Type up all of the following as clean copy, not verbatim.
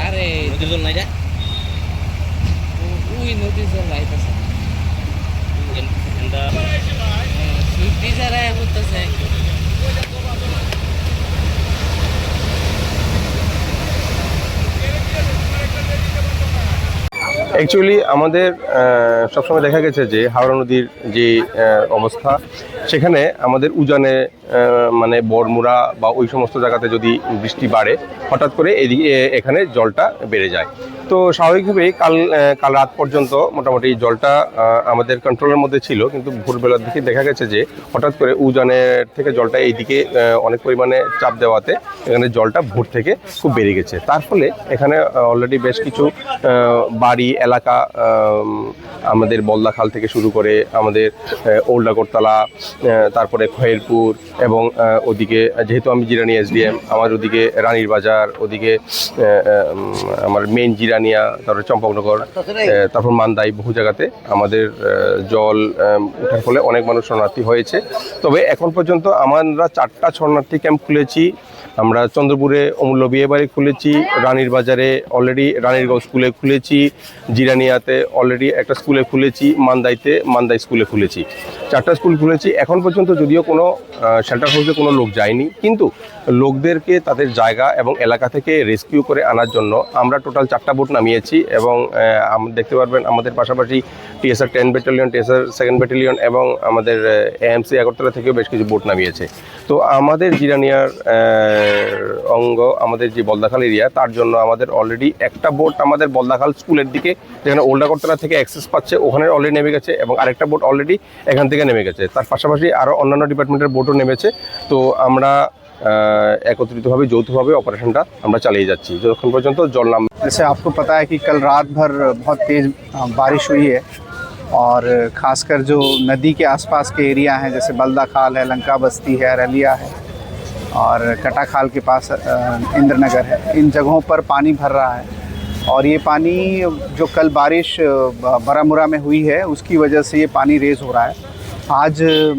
আরে দুজন নাই যা ওই নদী জল লাইট আছে এন্ড সুইফট ডিজায়ার আয়া করতেছে অ্যাকচুয়ালি আমাদের সবসময় দেখা গেছে যে হাওড়া নদীর যে অবস্থা সেখানে আমাদের উজানে মানে বড়মুড়া বা ওই সমস্ত জায়গাতে যদি বৃষ্টি বাড়ে হঠাৎ করে এদিকে এখানে জলটা বেড়ে যায়। তো স্বাভাবিকভাবেই কাল রাত পর্যন্ত মোটামুটি জলটা আমাদের কন্ট্রোলের মধ্যে ছিল, কিন্তু ভোরবেলার দিকে দেখা গেছে যে হঠাৎ করে উজানের থেকে জলটা এইদিকে অনেক পরিমাণে চাপ দেওয়াতে এখানে জলটা ভোর থেকে খুব বেড়ে গেছে। তার ফলে এখানে অলরেডি বেশ কিছু বাড়ি এলাকা আমাদের বলদা খাল থেকে শুরু করে আমাদের ওল্ড আগরতলা, তারপরে খয়েরপুর এবং ওদিকে যেহেতু আমি জিরানি এসডিএম, আমার ওদিকে রানীর বাজার, ওদিকে আমার মেন জিরানিয়া, তারপরে চম্পকনগর, তারপর মান্দাই, বহু জায়গাতে আমাদের জল ওঠার ফলে অনেক মানুষ শরণার্থী হয়েছে। তবে এখন পর্যন্ত আমরা 4টা শরণার্থী ক্যাম্প খুলেছি। আমরা চন্দ্রপুরে অমূল্য বিয়ে বাড়ি খুলেছি, রানীর বাজারে অলরেডি রানীরগাঁও স্কুলে খুলেছি, জিরানিয়াতে অলরেডি একটা স্কুলে খুলেছি, মান্দাই স্কুলে খুলেছি। 4টা স্কুল খুলেছি। এখন পর্যন্ত যদিও কোনো শেল্টার হাউসে কোনো লোক যায়নি, কিন্তু লোকদেরকে তাদের জায়গা এবং এলাকা থেকে রেস্কিউ করে আনার জন্য আমরা টোটাল 4টা বোট নামিয়েছি। এবং দেখতে পারবেন আমাদের পাশাপাশি TSR 10 battalion, TSR 2nd battalion এবং আমাদের এএমসি আগরতলা থেকেও বেশ কিছু বোট নামিয়েছে। তো আমাদের জিরানিয়ার অঙ্গ আমাদের যে বলদাখাল এরিয়া, তার জন্য আমাদের অলরেডি একটা বোট আমাদের বলদাখাল স্কুলের দিকে যেখানে ওল্ড আগরতলা থেকে অ্যাক্সেস পাচ্ছে ওখানে অলরেডি নেমে গেছে, এবং আরেকটা বোট অলরেডি এখান থেকে নেমে গেছে। তার পাশাপাশি আরও অন্যান্য ডিপার্টমেন্টের বোটও নেমেছে। তো আমরা একত্রিতভাবে যৌথভাবে অপারেশনটা আমরা চালিয়ে যাচ্ছি যতক্ষণ পর্যন্ত জল নাম। जैसे आपको पता है कि कल रात भर बहुत तेज़ बारिश हुई है और ख़ासकर जो नदी के आसपास के एरिया हैं जैसे बलदा खाल है, लंका बस्ती है, रलिया है और कटा खाल के पास इंद्रनगर है, इन जगहों पर पानी भर रहा है। और ये पानी जो कल बारिश बारामूला में हुई है उसकी वजह से ये पानी रेज़ हो रहा है। आज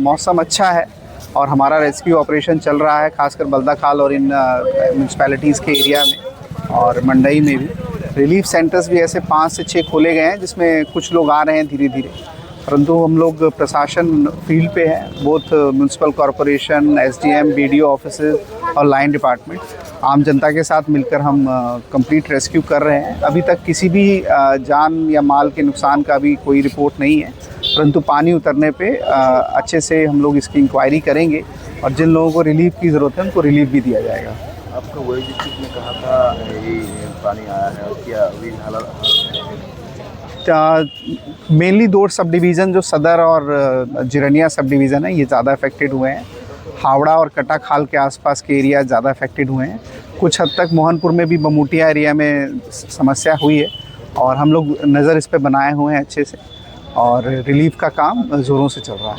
मौसम अच्छा है और हमारा रेस्क्यू ऑपरेशन चल रहा है, खासकर बलदा खाल और इन म्यूनसिपैलिटीज़ के एरिया में और मंडई में भी। रिलीफ सेंटर्स भी ऐसे 5 से 6 खोले गए हैं जिसमें कुछ लोग आ रहे हैं धीरे धीरे, परंतु हम लोग प्रशासन फील्ड पे है, both municipal corporation, SDM, BDO offices और लाइन डिपार्टमेंट आम जनता के साथ मिलकर हम कंप्लीट रेस्क्यू कर रहे हैं। अभी तक किसी भी जान या माल के नुकसान का भी कोई रिपोर्ट नहीं है, परंतु पानी उतरने पे अच्छे से हम लोग इसकी इंक्वायरी करेंगे और जिन लोगों को रिलीफ की ज़रूरत है उनको रिलीफ भी दिया जाएगा। आपको वही डिस्ट्रिक्ट में कहा था ये पानी आया है और क्या अभी हालात? मेनली 2 सब डिवीज़न जो सदर और जिरनिया सब डिवीज़न है ये ज़्यादा अफेक्टेड हुए हैं। हावड़ा और कटा खाल के आसपास के एरिया ज़्यादा अफेक्टेड हुए हैं। कुछ हद तक मोहनपुर में भी बमूटिया एरिया में समस्या हुई है और हम लोग नज़र इस पे बनाए हुए हैं अच्छे से और रिलीफ का काम ज़ोरों से चल रहा है।